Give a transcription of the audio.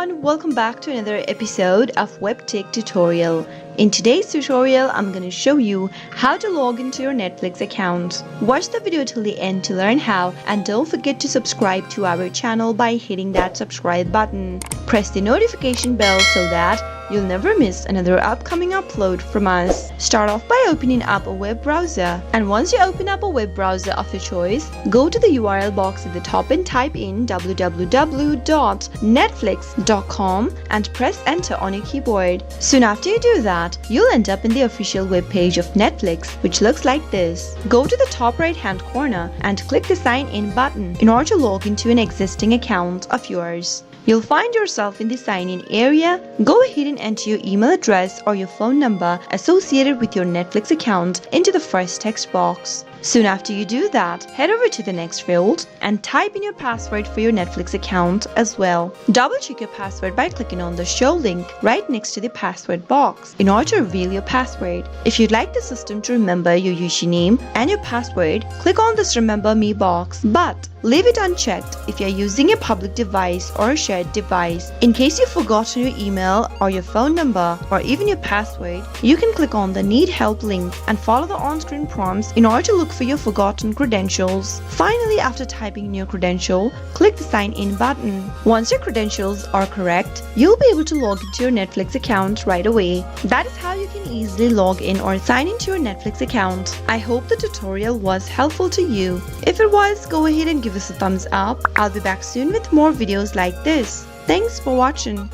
everyone, welcome back to another episode of Webtech Tutorial. In today's tutorial, I'm going to show you how to log into your Netflix account. Watch the video till the end to learn how, and don't forget to subscribe to our channel by hitting that subscribe button. Press the notification bell so that you'll never miss another upcoming upload from us. Start off by opening up a web browser, and once you open up a web browser of your choice, go to the URL box at the top and type in www.netflix.com and press enter on your keyboard. Soon after you do that, you'll end up in the official web page of Netflix, which looks like this. Go to the top right hand corner and click the sign in button in order to log into an existing account of yours. You'll find yourself in the sign-in area. Go ahead and enter your email address or your phone number associated with your Netflix account into the first text box. Soon after you do that, head over to the next field and type in your password for your Netflix account as well. Double check your password by clicking on the show link right next to the password box in order to reveal your password. If you'd like the system to remember your username and your password, click on this Remember Me box, but leave it unchecked if you're using a public device or a shared device. In case you've forgotten your email or your phone number or even your password, you can click on the Need Help link and follow the on-screen prompts in order to look for your forgotten credentials. Finally, after typing in your credential, click the sign in button. Once your credentials are correct, you'll be able to log into your Netflix account right away. That is how you can easily log in or sign into your Netflix account. I hope the tutorial was helpful to you. If it was, go ahead and give us a thumbs up. I'll be back soon with more videos like this. Thanks for watching.